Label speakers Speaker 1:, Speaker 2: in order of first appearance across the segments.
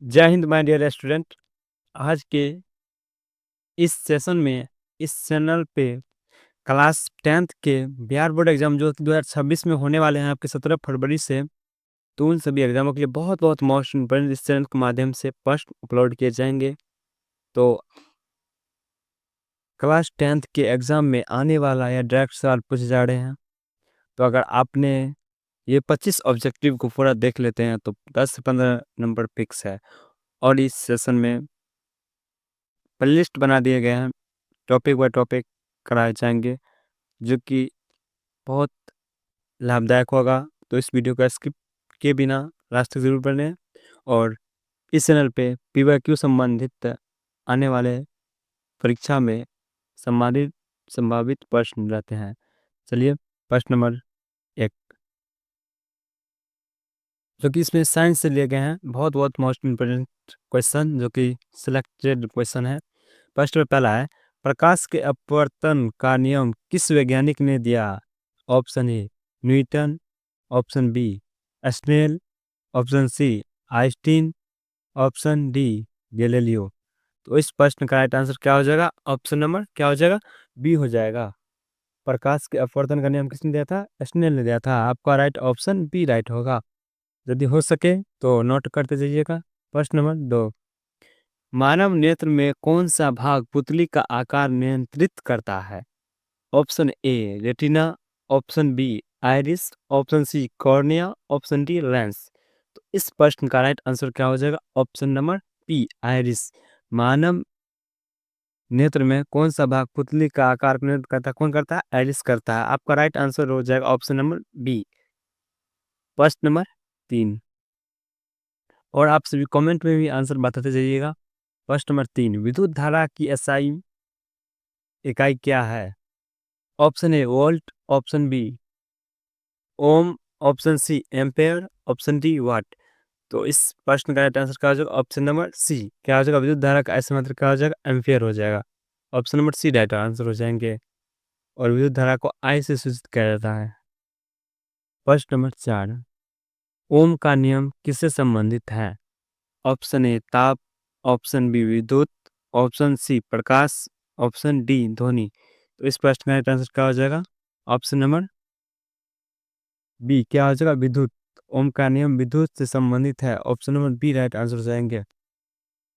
Speaker 1: जय Hind my dear student. आज के इस सेशन में इस चैनल पे क्लास 10th के बिहार बोर्ड एग्जाम जो 2026 में होने वाले हैं आपके 17 फरवरी से, तो उन सभी एग्जामों के लिए बहुत बहुत मोस्ट इम्पोर्टेंट इस चैनल के माध्यम से प्रश्न अपलोड किए जाएंगे। तो क्लास 10th के एग्जाम में आने वाला या डायरेक्ट सवाल पूछे जा रहे हैं। तो अगर आपने ये 25 ऑब्जेक्टिव को पूरा देख लेते हैं तो 10 से 15 नंबर फिक्स है। और इस सेशन में प्लेलिस्ट बना दिए गए हैं, टॉपिक बाय टॉपिक कराए जाएंगे, जो कि बहुत लाभदायक होगा। तो इस वीडियो को स्किप के बिना लास्ट तक जरूर पढ़ें। और इस चैनल पे PYQ संबंधित आने वाले परीक्षा में संभावित प्रश्न रहते हैं। चलिए, प्रश्न नंबर 1, जो कि इसमें साइंस से लिए गए हैं, बहुत बहुत मोस्ट इम्पोर्टेंट क्वेश्चन, जो कि सिलेक्टेड क्वेश्चन है। प्रश्न में पहला है, प्रकाश के अपवर्तन का नियम किस वैज्ञानिक ने दिया? Option A Newton, option B Snell, option C Einstein, option D Galileo. तो इस प्रश्न का राइट आंसर क्या हो जाएगा? ऑप्शन नंबर क्या हो जाएगा? बी हो जाएगा। प्रकाश के अपवर्तन का नियम किसने दिया था? स्नेल ने दिया था। आपका राइट ऑप्शन बी राइट होगा। यदि हो सके तो नोट करते जाइएगा। प्रश्न नंबर 2, मानव नेत्र में कौन सा भाग पुतली का आकार नियंत्रित करता है? Option A retina, option B iris, option C cornea, option D lens. तो इस प्रश्न का राइट आंसर क्या हो जाएगा? Option number B iris. मानव नेत्र में कौन सा भाग पुतली का आकार नियंत्रित करता है? कौन करता है? आइरिस करता है। आपका राइट आंसर हो जाएगा ऑप्शन नंबर बी। प्रश्न नंबर 3, और आप सभी कमेंट में भी आंसर बताते जाइएगा। प्रश्न नंबर 3, विद्युत धारा की एसआई इकाई क्या है? Option A volt, option B ohm, option C ampere, option D watt. तो इस प्रश्न का राइट आंसर क्या हो जाएगा? Option number C. क्या हो जाएगा? विद्युत धारा का ऐसे मात्रा क्या हो जाएगा? एम्पेयर हो जाएगा। Option number C right answer हो जाएंगे। और विद्युत धारा को आई से सूचित किया जाता है। प्रश्न नंबर 4, ओम का नियम किससे संबंधित है? ऑप्शन ए ताप, ऑप्शन बी विद्युत, ऑप्शन सी प्रकाश, ऑप्शन डी ध्वनि। तो इस प्रश्न का राइट आंसर क्या हो जाएगा? Option number B. क्या हो जाएगा? विद्युत। ओम का नियम विद्युत से संबंधित है। Option number B right answer हो जाएंगे।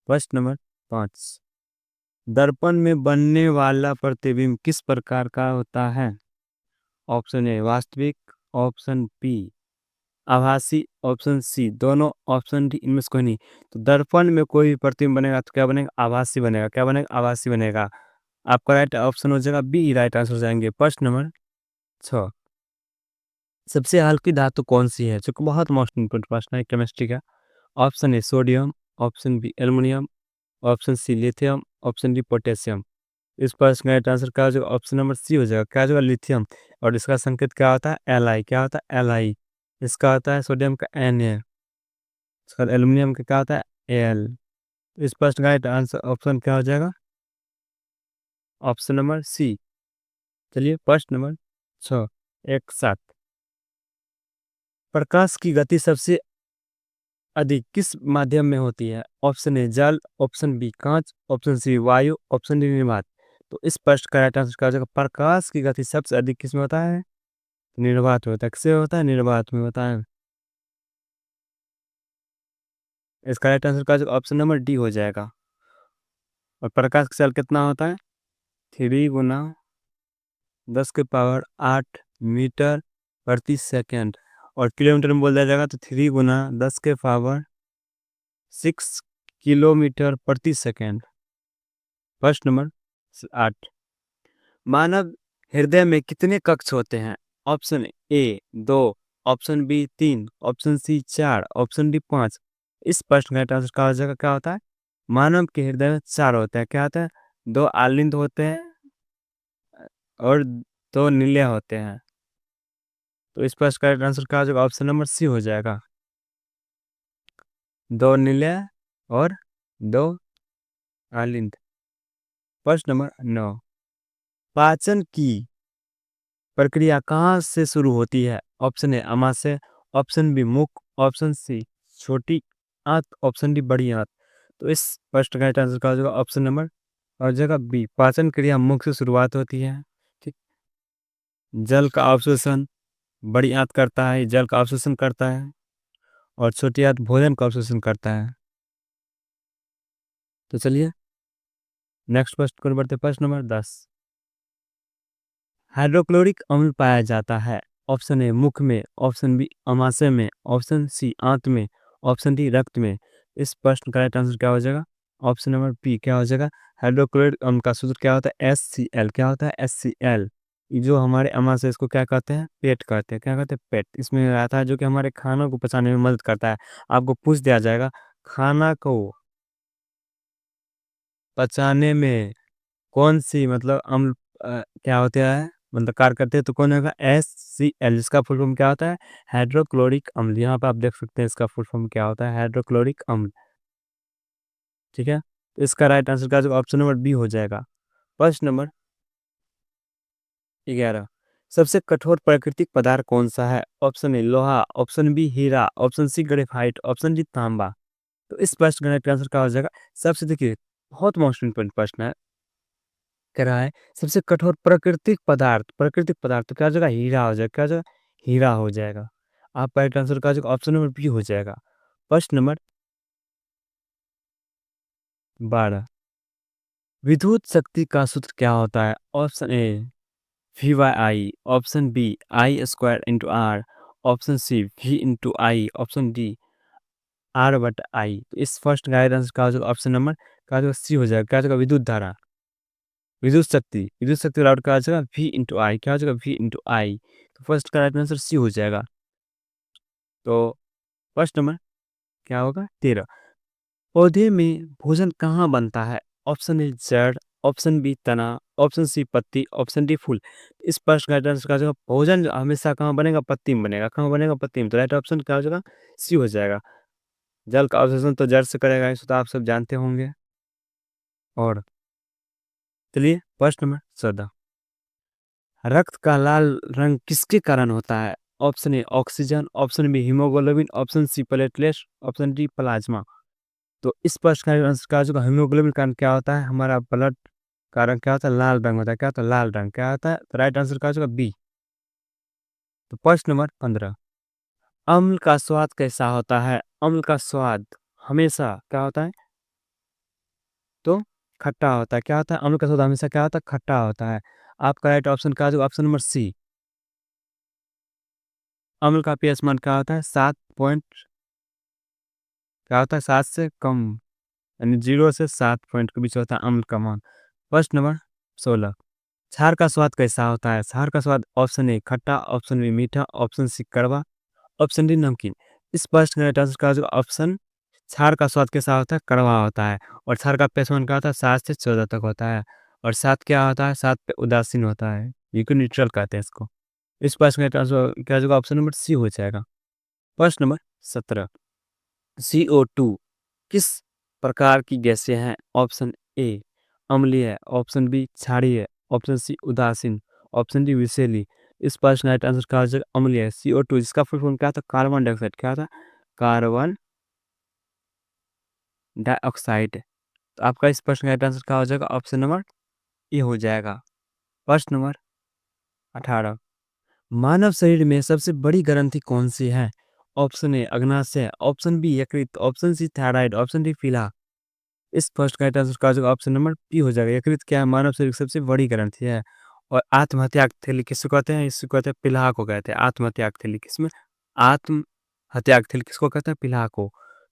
Speaker 1: प्रश्न नंबर 5, दर्पण में बनने वाला प्रतिबिंब किस प्रकार का होता है? ऑप्शन ए वास्तविक, ऑप्शन बी आभासी, ऑप्शन सी दोनों, ऑप्शन डी इनमें से कोई नहीं। तो दर्पण में कोई भी प्रतिबिंब बनेगा तो क्या बनेगा? आभासी बनेगा। क्या बनेगा? आभासी बनेगा। आपका राइट ऑप्शन हो जाएगा बी राइट आंसर हो जाएंगे। प्रश्न नंबर 6, सबसे हल्की धातु कौन सी है? जो कि बहुत मोस्ट इंपोर्टेंट प्रश्न है केमिस्ट्री का। Option A sodium, option B aluminium, option C lithium, option D potassium. इस प्रश्न का राइट आंसर क्या हो जाएगा? ऑप्शन नंबर सी हो जाएगा। क्या हो जाएगा? लिथियम। और इसका संकेत क्या होता है? Li। क्या होता है? Li। इसका होता है सोडियम का Na। इसका एल्युमिनियम का क्या होता है? Al। इस प्रश्न का राइट आंसर ऑप्शन क्या हो जाएगा? Option number C. चलिए, प्रश्न नंबर 6, एक साथ, प्रकाश की गति सबसे अधिक किस माध्यम में होती है? ऑप्शन ए जल, ऑप्शन बी कांच, ऑप्शन सी वायु, ऑप्शन डी निर्वात। तो इस प्रश्न का राइट आंसर क्या हो जाएगा? प्रकाश की गति सबसे अधिक किस में होता है? निर्वात में होता है। किससे होता है? निर्वात में होता है। इसका राइट आंसर क्या हो जाएगा? ऑप्शन नंबर डी हो जाएगा। और प्रकाश का चल कितना होता है? 3 × 10⁸ मीटर प्रति सेकेंड। और किलोमीटर में बोल दिया जाएगा तो 3 × 10⁶ किलोमीटर प्रति सेकेंड। प्रश्न नंबर 8, मानव हृदय में कितने कक्ष होते हैं? Option A 2, option B 3, option C 4, option D 5। इस प्रश्न का राइट आंसर क्या हो जाएगा? क्या होता है? मानव के हृदय में 4 होते हैं। क्या होता है? 2 आलिंद होते हैं और 2 नीले होते हैं। तो इस प्रश्न का राइट आंसर क्या हो जाएगा? ऑप्शन नंबर सी हो जाएगा। 2 नीले और 2 आलिंद। प्रश्न नंबर 9, पाचन की प्रक्रिया कहाँ से शुरू होती है? ऑप्शन ए आमाशय, ऑप्शन बी मुख, ऑप्शन सी छोटी आंत, ऑप्शन डी बड़ी आंत। तो इस प्रश्न का राइट आंसर क्या हो जाएगा? ऑप्शन नंबर और जगह बी, पाचन क्रिया मुख से शुरुआत होती है। ठीक। जल का अवशोषण बड़ी आंत करता है, जल का अवशोषण करता है, और छोटी आंत भोजन का अवशोषण करता है। तो चलिए नेक्स्ट प्रश्न को बढ़ते, प्रश्न नंबर 10। हाइड्रोक्लोरिक अम्ल पाया जाता है, ऑप्शन ए मुख में, ऑप्शन बी अमाशय में, ऑप्शन सी आंत में, ऑप्शन डी रक्त में। इस प्रश्न का राइट आंसर क्या हो जाएगा? ऑप्शन नंबर बी क्या हो जाएगा? हाइड्रोक्लोरिक अम्ल का सूत्र क्या होता है? HCl। क्या होता है? HCl। जो हमारे अमाशय, इसको क्या कहते हैं? पेट कहते हैं। क्या कहते हैं? पेट। इसमें रहता है जो कि हमारे खानों को पचाने में मदद करता है। आपको पूछ दिया जाएगा खाना को पचाने में कौन सी मतलब अम्ल क्या होता है, मतलब कार्य करते हैं, तो कौन होगा? HCl। इसका फुल फॉर्म क्या होता है? हाइड्रोक्लोरिक अम्ल। यहाँ पे आप देख सकते हैं इसका फुल फॉर्म क्या होता है? हाइड्रोक्लोरिक अम्ल। ठीक है, तो इसका राइट आंसर का जो ऑप्शन नंबर बी हो जाएगा। प्रश्न नंबर 11। सबसे कठोर प्राकृतिक पदार्थ कौन सा है? ऑप्शन ए लोहा, ऑप्शन बी हीरा, option C graphite, option D तांबा। तो इस प्रश्न का राइट आंसर क्या हो जाएगा? सबसे देखिए, बहुत मोस्ट इंपोर्टेंट प्रश्न है। कह रहा है सबसे कठोर प्राकृतिक पदार्थ, तो क्या हो जाएगा? हीरा हो जाएगा। क्या हो जाएगा? हीरा हो जाएगा। आपका राइट आंसर का जो ऑप्शन नंबर बी हो जाएगा। प्रश्न नंबर 12। विद्युत शक्ति का सूत्र क्या होता है? Option A V by I, option B I square into R, option C V into I, option D R but I. तो इस फर्स्ट का राइट आंसर का जो ऑप्शन नंबर का जो सी हो जाएगा। क्या हो जाएगा? विद्युत धारा, विद्युत शक्ति राउट का आ जाएगा वी इंटू आई। क्या हो जाएगा? वी इंटू आई। तो फर्स्ट का राइट आंसर सी हो जाएगा। तो फर्स्ट नंबर क्या होगा? 13। पौधे में भोजन कहाँ बनता है? ऑप्शन ए जड़, ऑप्शन बी तना, ऑप्शन सी पत्ती, ऑप्शन डी फूल। इस प्रश्न का राइट आंसर का जो भोजन हमेशा कहाँ बनेगा? पत्ती में बनेगा। कहाँ बनेगा? पत्ती में। तो राइट ऑप्शन क्या हो जाएगा? सी हो जाएगा। जल का अवशोषण तो जड़ से करेगा, इसे तो आप सब जानते होंगे। और चलिए प्रश्न नंबर 14। रक्त का लाल रंग किसके कारण होता है? Option A oxygen, option B haemoglobin, option C platelets, option D plasma. तो इस प्रश्न का आंसर का जो हीमोग्लोबिन कारण क्या होता है? हमारा ब्लड का रंग क्या होता है? लाल रंग होता है। क्या होता है? लाल रंग। क्या होता है? तो राइट आंसर का जो बी। तो प्रश्न नंबर 15। अम्ल का स्वाद कैसा होता है? अम्ल का स्वाद हमेशा क्या होता है? तो खट्टा होता है। क्या होता है? अम्ल का स्वाद हमेशा क्या होता है? खट्टा होता है। आपका राइट ऑप्शन का जो ऑप्शन नंबर सी। अम्ल का पीएच मान क्या होता है? 7 पॉइंट क्या होता है? 7 से कम, यानी 0 से 7 पॉइंट के बीच होता है अम्ल का मान। प्रश्न नंबर 16। क्षार का स्वाद कैसा होता है? क्षार का स्वाद ऑप्शन ए खट्टा, ऑप्शन बी मीठा, ऑप्शन सी कड़वा, ऑप्शन डी नमकीन। इस प्रश्न का राइट आंसर का जो ऑप्शन, क्षार का स्वाद कैसा होता है? कड़वा होता है। और क्षार का पीएच मान क्या होता है? 7 से 14 तक होता है। और 7 क्या होता है? 7 पे उदासीन होता है, ये न्यूट्रल कहते हैं इसको। इस प्रश्न का राइट आंसर क्या होगा? ऑप्शन नंबर सी हो जाएगा। प्रश्न नंबर 17। CO2 किस प्रकार की गैसें हैं? ऑप्शन ए अम्लीय, ऑप्शन बी क्षारीय, ऑप्शन सी उदासीन, ऑप्शन डी विषैली। इस प्रश्न का राइट आंसर क्या हो जाएगा? अम्लीय, CO2। जिसका फुल फॉर्म क्या था? Carbon dioxide. क्या था? Carbon dioxide. तो आपका इस प्रश्न का राइट आंसर क्या हो जाएगा? ऑप्शन नंबर ए हो जाएगा। प्रश्न नंबर 18। मानव शरीर में सबसे बड़ी ग्रंथि कौन सी है? ऑप्शन ए अग्नाशय, ऑप्शन बी यकृत, option C thyroid, option D पीला। इस फर्स्ट का राइट आंसर का जो ऑप्शन नंबर पी हो जाएगा। यकृत क्या है? मानव शरीर की सबसे बड़ी ग्रंथि है। और आत्महत्या थैली किसको कहते हैं? इसको कहते हैं पिलाहा को कहते हैं। आत्महत्या थैली किसमें? आत्महत्या थैली किसको कहते हैं? पिलाहा को।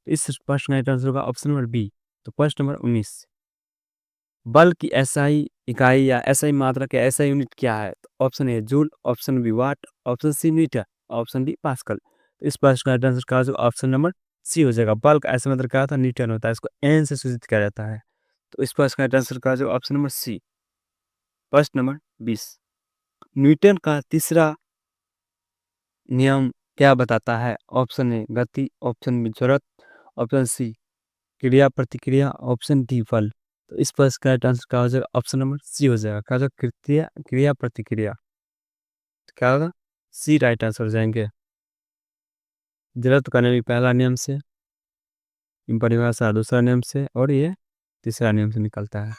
Speaker 1: तो इस प्रश्न का राइट आंसर होगा ऑप्शन नंबर बी। तो प्रश्न नंबर 19। बल की एसआई इकाई या एसआई मात्रक या एसआई यूनिट क्या है? तो option A joule, option B watt, option C metre, option D pascal. तो इस प्रश्न का राइट आंसर का जो ऑप्शन नंबर सी हो जाएगा। बल का ऐसा मतलब क्या होता है? न्यूटन होता है। इसको एन से सूचित किया जाता है। तो इस प्रश्न का राइट आंसर का जो ऑप्शन नंबर सी। प्रश्न नंबर 20। न्यूटन का तीसरा नियम क्या बताता है? ऑप्शन ए गति, ऑप्शन बी जड़त्व, ऑप्शन सी क्रिया प्रतिक्रिया, ऑप्शन डी बल। तो इस प्रश्न का राइट आंसर क्या हो जाएगा? ऑप्शन नंबर सी हो जाएगा। क्या हो जाएगा? क्रिया क्रिया प्रतिक्रिया। तो क्या होगा? सी राइट आंसर हो जाएंगे। जड़त्व का नियम पहला नियम से। परिभाषा दूसरा नियम से और ये तीसरा नियम से निकलता है।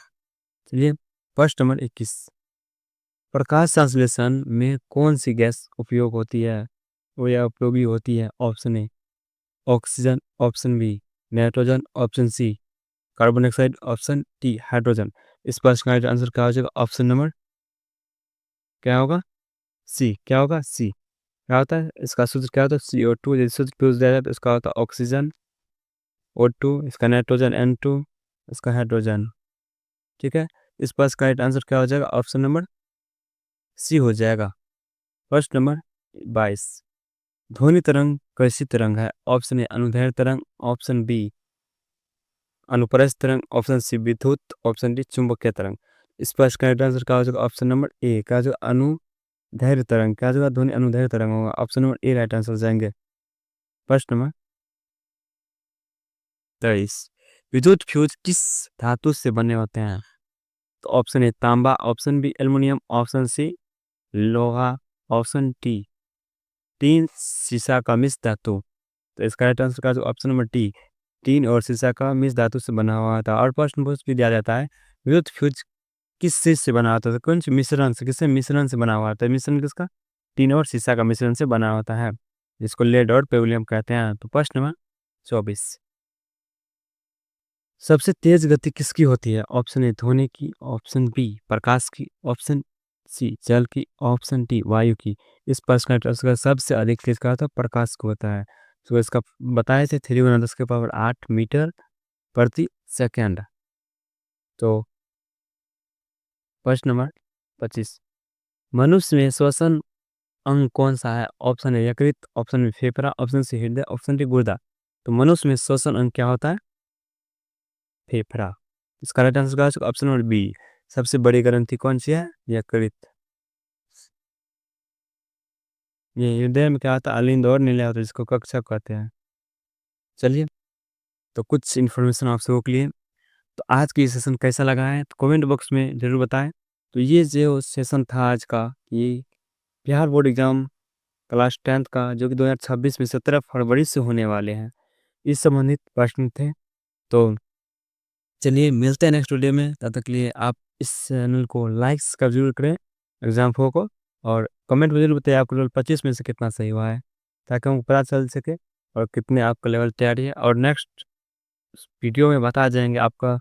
Speaker 1: चलिए प्रश्न नंबर 21, प्रकाश संश्लेषण में कौन सी गैस उपयोग होती है वो या उपयोगी होती है? Option A oxygen, option B nitrogen, option C carbon dioxide, option D hydrogen. इस प्रश्न का राइट आंसर क्या हो जाएगा? ऑप्शन नंबर क्या होगा? सी। क्या होगा? सी। क्या होता है इसका सूत्र? क्या होता है? CO2। यदि सूत्र पूछ दिया जाए तो इसका होता है ऑक्सीजन O2, इसका नाइट्रोजन N2, इसका हाइड्रोजन। ठीक है, इस प्रश्न का राइट आंसर क्या हो जाएगा? ऑप्शन नंबर सी हो जाएगा। प्रश्न नंबर 22, ध्वनि तरंग कैसी तरंग है? ऑप्शन ए अनुदैर्घ्य तरंग, ऑप्शन बी अनुप्रस्थ तरंग, ऑप्शन सी विद्युत, ऑप्शन डी चुंबकीय तरंग। इस प्रश्न का राइट आंसर क्या हो जाएगा? ऑप्शन नंबर ए क्या जो अनुदैर्घ्य तरंग। क्या जो ध्वनि अनुदैर्घ्य तरंग होगा, option number A right answer जाएंगे। प्रश्न नंबर 23, विद्युत फ्यूज किस धातु से बने होते हैं? तो ऑप्शन ए तांबा, option B aluminium, option C लोहा, ऑप्शन डी टीन सीसा का मिश्र धातु। तो इसका राइट आंसर का जो ऑप्शन नंबर डी टीन और सीसा का मिश्र धातु से बना हुआ था। और प्रश्न पूछ भी दिया जाता है विद्युत फ्यूज किस चीज से बना होता है? कौन से मिश्रण से, किससे मिश्रण से बना हुआ होता है? मिश्रण किसका? टीन और सीसा का मिश्रण से बना होता है, जिसको लेड और पेट्रोलियम कहते हैं। तो प्रश्न नंबर 24, सबसे तेज गति किसकी होती है? ऑप्शन ए ध्वनि की, ऑप्शन बी प्रकाश की, ऑप्शन सी जल की, ऑप्शन डी वायु की। इस प्रश्न का आंसर सबसे अधिक तेज का होता है प्रकाश को होता है। तो इसका बताए थे 3×10⁸ मीटर प्रति सेकेंड। तो प्रश्न नंबर 25, मनुष्य में श्वसन अंग कौन सा है? ऑप्शन ए यकृत, ऑप्शन बी फेफड़ा, ऑप्शन सी हृदय, ऑप्शन डी गुर्दा। तो मनुष्य में श्वसन अंग क्या होता है? फेफड़ा। इसका राइट आंसर क्या होगा? ऑप्शन नंबर बी सबसे बड़ी ग्रंथि कौन सी है? यकृत। ये हृदय में क्या होता है? अलिंद और नीले होता है, जिसको कक्षा कहते हैं। चलिए, तो कुछ इन्फॉर्मेशन आप सबों के लिए। तो आज की सेशन कैसा लगा है तो कमेंट बॉक्स में जरूर बताएं। तो ये जो सेशन था आज का, ये Bihar board exam class 10th का, जो कि 2026 में 17 फरवरी से होने वाले हैं, इस संबंधित प्रश्न थे। तो चलिए मिलते हैं नेक्स्ट वीडियो में, तब तक के लिए आप इस चैनल को लाइक कर जरूर करें एग्जाम फो को, और कमेंट में जरूर बताइए आपको लेवल 25 में से कितना सही हुआ है, ताकि हमको पता चल सके और कितने आपका लेवल तैयारी है। और नेक्स्ट वीडियो में बता जाएंगे आपका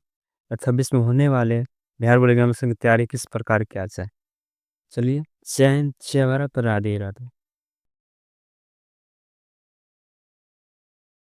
Speaker 1: 26 में होने वाले बिहार बोर्ड एग्जामिनेशन की तैयारी किस प्रकार की आ जाए। चलिए, जय हिंद, जय भारत, राधे राधे।